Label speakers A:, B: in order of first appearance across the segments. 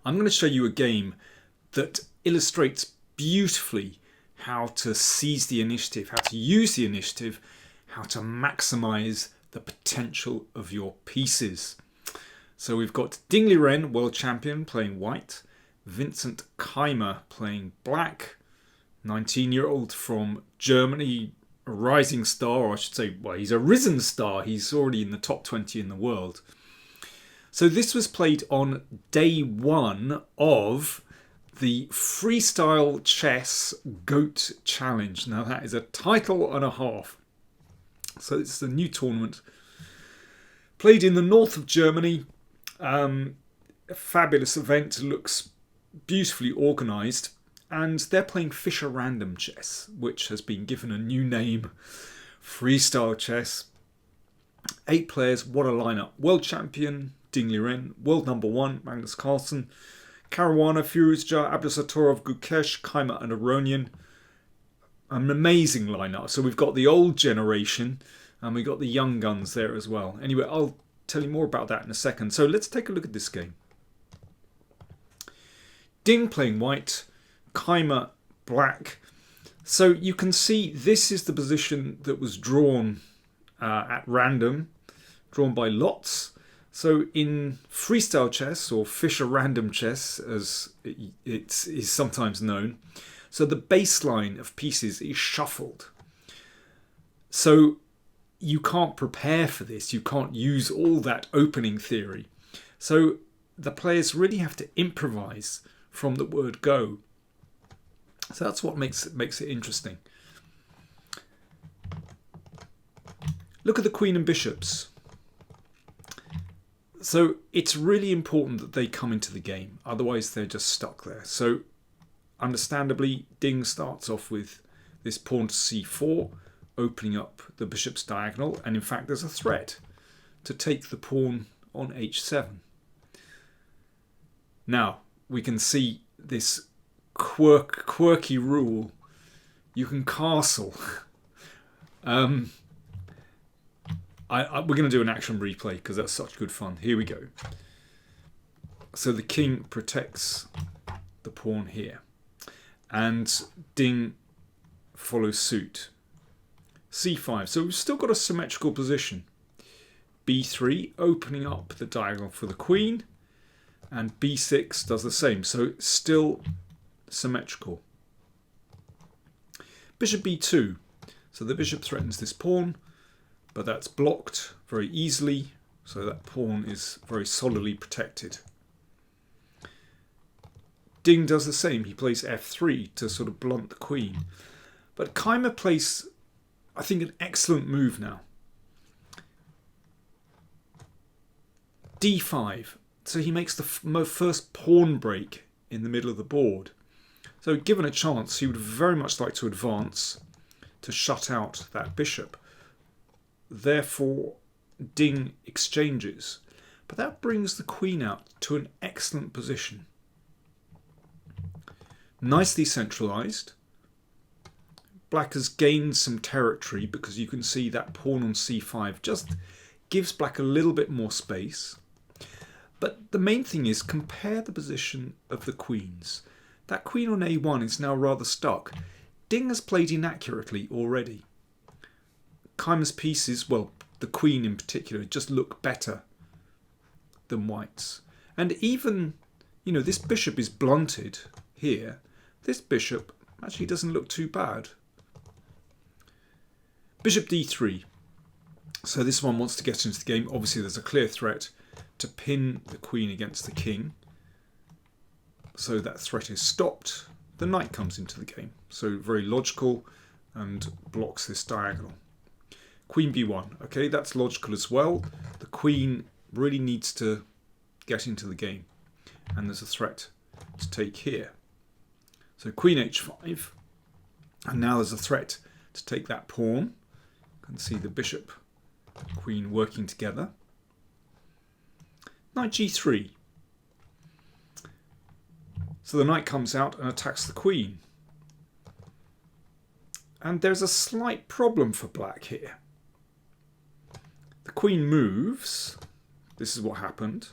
A: I'm going to show you a game that illustrates beautifully how to seize the initiative, how to use the initiative, how to maximize the potential of your pieces. So we've got Liren, world champion, playing white. Vincent Keymer playing black. 19-year-old from Germany, a rising star, or I should say, well, he's a risen star. He's already in the top 20 in the world. So this was played on day one of the Freestyle Chess GOAT Challenge. Now that is a title and a half. So it's a new tournament. Played in the north of Germany. A fabulous event. Looks beautifully organised. And they're playing Fischer Random Chess, which has been given a new name. Freestyle Chess. 8 players, what a lineup. World champion, Liren. World number 1, Magnus Carlsen. Caruana, Firuzja, Abdusatorov, Gukesh, Keymer and Aronian. An amazing lineup. So we've got the old generation and we've got the young guns there as well. Anyway, I'll tell you more about that in a second. So let's take a look at this game. Ding playing white, Keymer black. So you can see this is the position that was drawn at random, drawn by lots. So in freestyle chess, or Fischer Random Chess as it is sometimes known, so the baseline of pieces is shuffled. So you can't prepare for this. You can't use all that opening theory. So the players really have to improvise from the word go. So that's what makes it interesting. Look at the queen and bishops. So it's really important that they come into the game. Otherwise they're just stuck there. So understandably, Ding starts off with this pawn to c4, opening up the bishop's diagonal. And in fact, there's a threat to take the pawn on h7. Now, we can see this quirky rule. You can castle. We're going to do an action replay because that's such good fun. Here we go. So the king protects the pawn here. And Ding follows suit. c5. So we've still got a symmetrical position. b3, opening up the diagonal for the queen. And b6 does the same. So still symmetrical. Bishop b2. So the bishop threatens this pawn. But that's blocked very easily, so that pawn is very solidly protected. Ding does the same. He plays f3 to sort of blunt the queen. But Keymer plays, I think, an excellent move now. d5. So he makes the first pawn break in the middle of the board. So given a chance, he would very much like to advance to shut out that bishop. Therefore, Ding exchanges. But that brings the queen out to an excellent position. Nicely centralized. Black has gained some territory because you can see that pawn on c5 just gives black a little bit more space. But the main thing is compare the position of the queens. That queen on a1 is now rather stuck. Ding has played inaccurately already. Keymer's pieces, well, the queen in particular, just look better than white's. And even, you know, this bishop is blunted here. This bishop actually doesn't look too bad. Bishop d3. So this one wants to get into the game. Obviously there's a clear threat to pin the queen against the king. So that threat is stopped. The knight comes into the game. So very logical and blocks this diagonal. Queen b1. Okay, that's logical as well. The queen really needs to get into the game. And there's a threat to take here. So queen h5. And now there's a threat to take that pawn. You can see the bishop, queen working together. Knight g3. So the knight comes out and attacks the queen. And there's a slight problem for black here. The queen moves. This is what happened.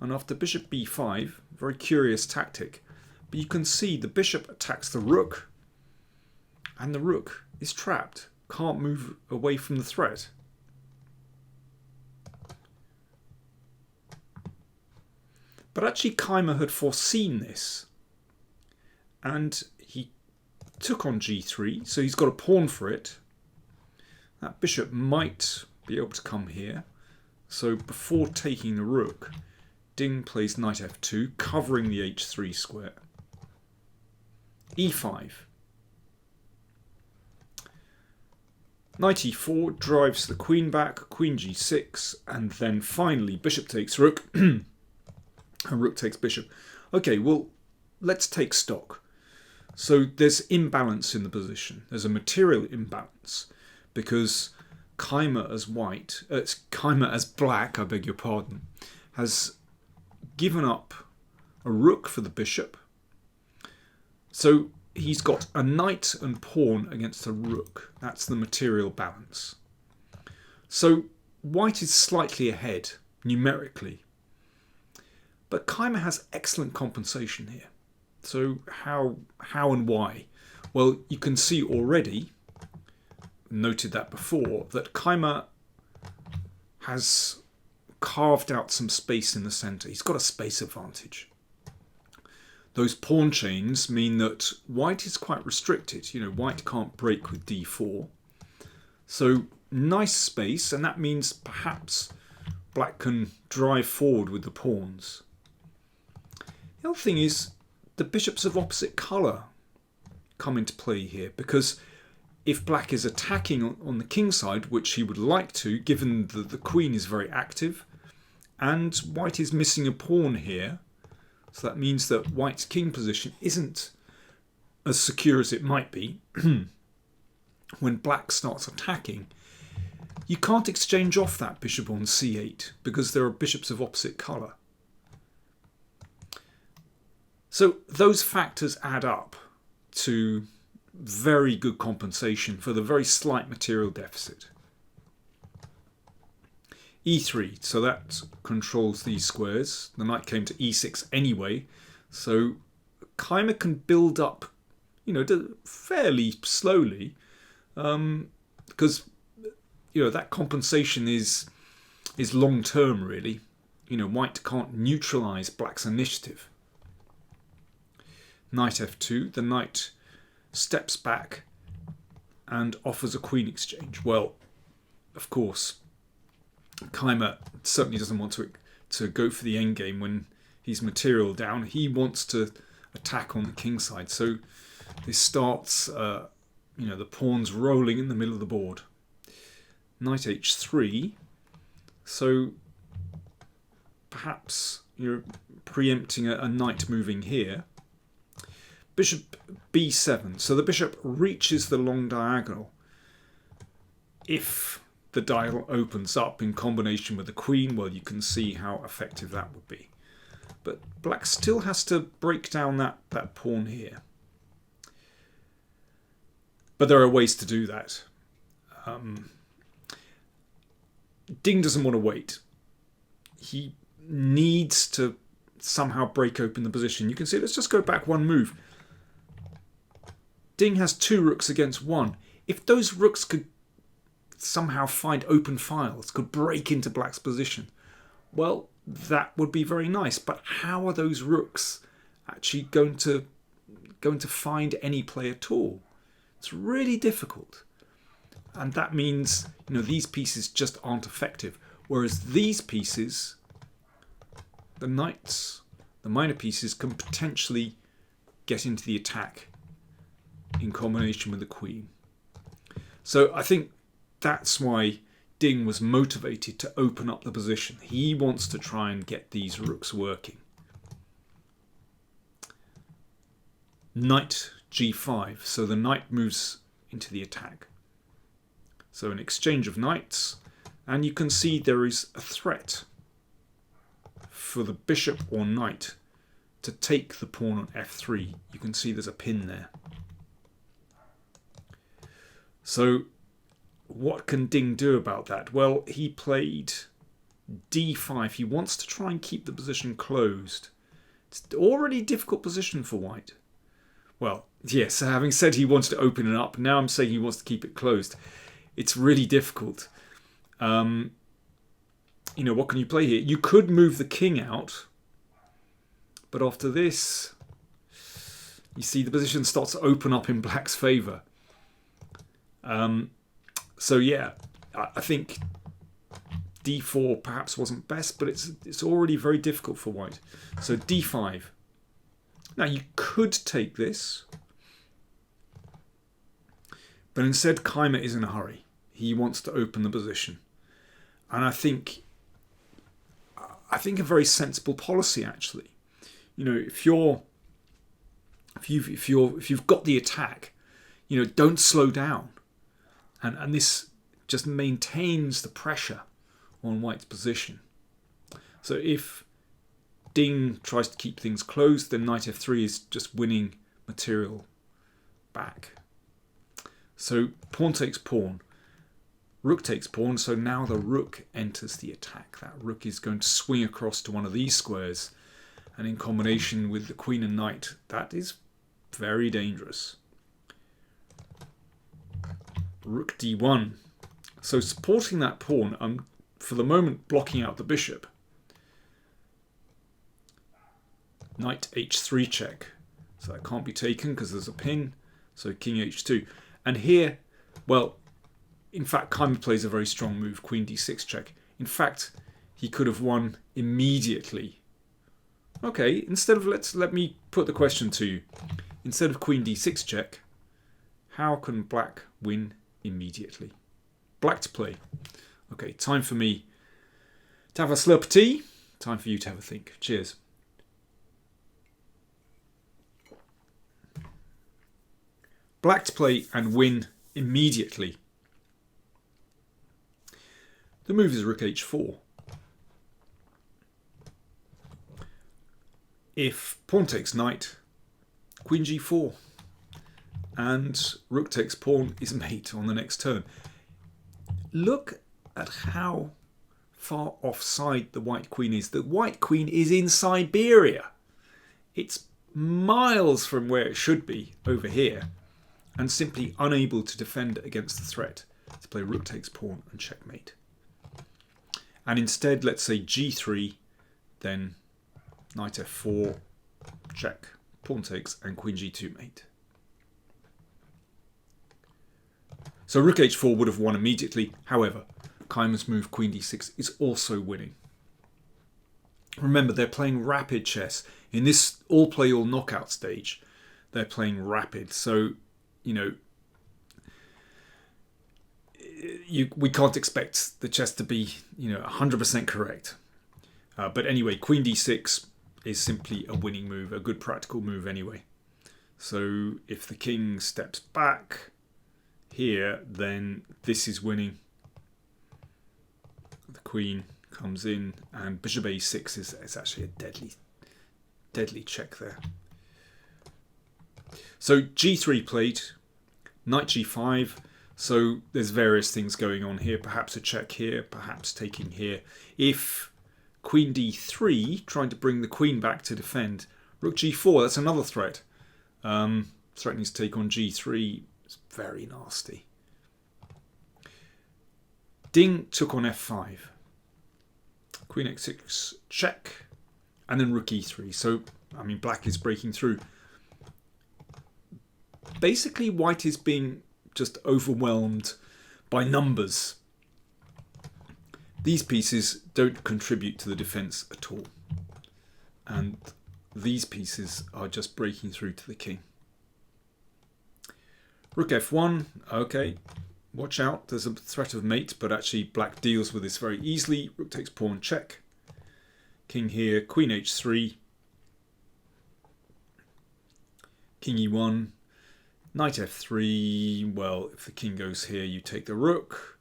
A: And after bishop b5, very curious tactic, but you can see the bishop attacks the rook, and the rook is trapped, can't move away from the threat. But actually Keymer had foreseen this, and he took on g3, so he's got a pawn for it. That bishop might be able to come here. So before taking the rook, Ding plays knight f2, covering the h3 square. e5. Knight e4 drives the queen back, queen g6, and then finally bishop takes rook, and rook takes bishop. Okay, well, let's take stock. So there's imbalance in the position. There's a material imbalance because Keymer as black, I beg your pardon, has given up a rook for the bishop. So he's got a knight and pawn against a rook. That's the material balance. So white is slightly ahead numerically. But Keymer has excellent compensation here. So how and why? Well, you can see already, noted that before, that Keymer has carved out some space in the centre. He's got a space advantage. Those pawn chains mean that white is quite restricted. You know, white can't break with d4. So nice space, and that means perhaps black can drive forward with the pawns. The other thing is the bishops of opposite colour come into play here, because if black is attacking on the king side, which he would like to, given that the queen is very active, and white is missing a pawn here, so that means that white's king position isn't as secure as it might be. When black starts attacking, you can't exchange off that bishop on c8 because there are bishops of opposite colour. So those factors add up to very good compensation for the very slight material deficit. e3, so that controls these squares. The knight came to e6 anyway, so Keymer can build up, you know, fairly slowly, because you know that compensation is long term really. You know, white can't neutralize black's initiative. Knight f2, the knight steps back and offers a queen exchange. Well, of course, Keymer certainly doesn't want to go for the endgame when he's material down. He wants to attack on the king side. So this starts, you know, the pawns rolling in the middle of the board. Knight h3. So perhaps you're preempting a knight moving here. Bishop b7. So the bishop reaches the long diagonal. If the diagonal opens up in combination with the queen, well, you can see how effective that would be. But black still has to break down that pawn here. But there are ways to do that. Ding doesn't want to wait. He needs to somehow break open the position. You can see, let's just go back one move. Ding has two rooks against one. If those rooks could somehow find open files, could break into black's position, well, that would be very nice. But how are those rooks actually going to find any play at all? It's really difficult. And that means, you know, these pieces just aren't effective. Whereas these pieces, the knights, the minor pieces, can potentially get into the attack in combination with the queen. So I think that's why Ding was motivated to open up the position. He wants to try and get these rooks working. Knight g5. So the knight moves into the attack. So an exchange of knights, and you can see there is a threat for the bishop or knight to take the pawn on f3. You can see there's a pin there. So what can Ding do about that? Well, he played d5. He wants to try and keep the position closed. It's already a difficult position for white. Well, yes, having said he wants to open it up, now I'm saying he wants to keep it closed. It's really difficult. You know, what can you play here? You could move the king out, but after this, you see the position starts to open up in black's favour. So yeah, I think d4 perhaps wasn't best, but it's already very difficult for white. So d5. Now you could take this, but instead Keymer is in a hurry. He wants to open the position, and I think a very sensible policy actually. You know, if you've got the attack, you know, don't slow down, and this just maintains the pressure on white's position. So if Ding tries to keep things closed, then knight f3 is just winning material back. So pawn takes pawn, rook takes pawn, so now the rook enters the attack. That rook is going to swing across to one of these squares, and in combination with the queen and knight, that is very dangerous. Rook d1. So supporting that pawn, I'm for the moment blocking out the bishop. Knight h3 check. So that can't be taken because there's a pin. So king h2. And here, well, in fact, Keymer plays a very strong move, queen d6 check. In fact, he could have won immediately. Okay, instead of let me put the question to you. Instead of queen d6 check, how can black win immediately? Black to play. Okay, time for me to have a slurp of tea. Time for you to have a think. Cheers. Black to play and win immediately. The move is rook h4. If pawn takes knight, queen g4, and rook takes pawn is mate on the next turn. Look at how far offside the white queen is. The white queen is in Siberia. It's miles from where it should be over here, and simply unable to defend against the threat. To play rook takes pawn and checkmate. And instead, let's say g3, then knight f4, check, pawn takes, and queen g2 mate. So rook h4 would have won immediately. However, Keymer's move queen d6 is also winning. Remember, they're playing rapid chess. In this all play all knockout stage, they're playing rapid. So, you know, we can't expect the chess to be, you know, 100% correct. But anyway, queen d6 is simply a winning move, a good practical move anyway. So if the king steps back here, then this is winning. The queen comes in, and bishop a6 is actually a deadly check there. So g3 played, knight g5. So there's various things going on here. Perhaps a check here, perhaps taking here. If queen d3, trying to bring the queen back to defend. Rook g4, that's another threat. Threatening to take on g3. It's very nasty. Ding took on f5. Queen x6 check. And then rook e3. So, I mean, black is breaking through. Basically, white is being just overwhelmed by numbers. These pieces don't contribute to the defence at all. And these pieces are just breaking through to the king. Rook f1, okay, watch out, there's a threat of mate, but actually black deals with this very easily. Rook takes pawn, check. King here, queen h3. King e1, knight f3. Well, if the king goes here, you take the rook.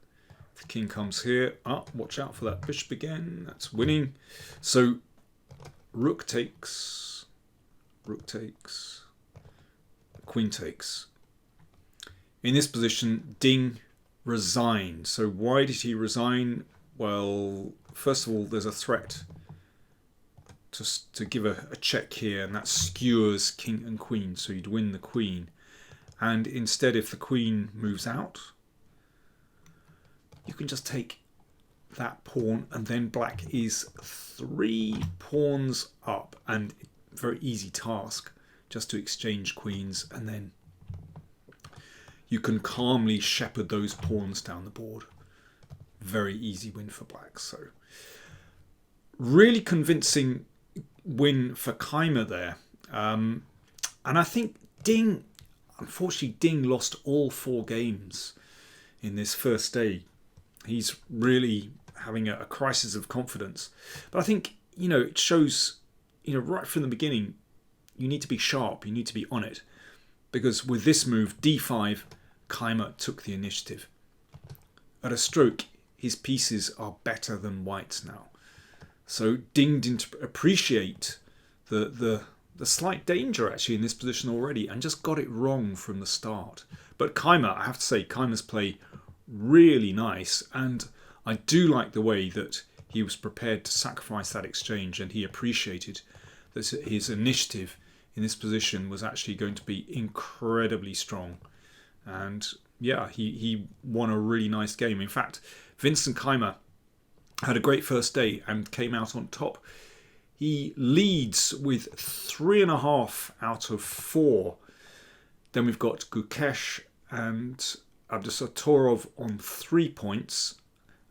A: If the king comes here, watch out for that bishop again, that's winning. So rook takes, queen takes. In this position, Ding resigned. So why did he resign? Well, first of all, there's a threat to give a check here, and that skewers king and queen, so you'd win the queen. And instead, if the queen moves out, you can just take that pawn, and then black is 3 pawns up, and very easy task just to exchange queens, and then you can calmly shepherd those pawns down the board. Very easy win for black. So really convincing win for Keymer there. And I think unfortunately Ding lost all 4 games in this first day. He's really having a crisis of confidence. But I think, it shows, right from the beginning, you need to be sharp, you need to be on it. Because with this move, d5, Keymer took the initiative. At a stroke, his pieces are better than white's now. So Ding didn't appreciate the slight danger actually in this position already, and just got it wrong from the start. But Keymer, I have to say, Keymer's play really nice, and I do like the way that he was prepared to sacrifice that exchange, and he appreciated that his initiative in this position was actually going to be incredibly strong. And yeah, he won a really nice game. In fact, Vincent Keymer had a great first day and came out on top. He leads with 3.5 out of 4. Then we've got Gukesh and Abdusatorov on 3 points,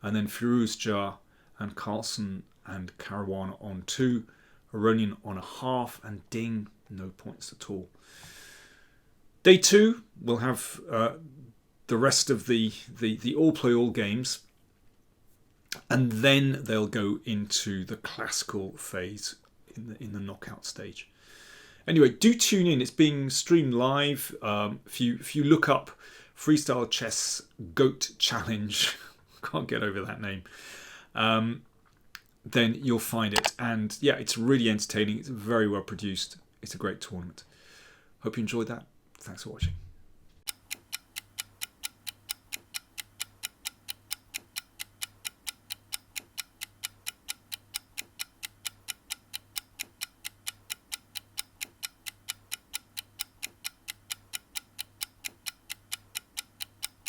A: and then Firuzja and Carlsen and Karawan on 2, Aronian on 0.5, and Ding no points at all. Day 2 we'll have the rest of the all play all games, and then they'll go into the classical phase in the knockout stage. Anyway, do tune in. It's being streamed live. If you look up Freestyle Chess Goat Challenge, can't get over that name, then you'll find it. And yeah, it's really entertaining. It's very well produced. It's a great tournament. Hope you enjoyed that. Thanks for watching.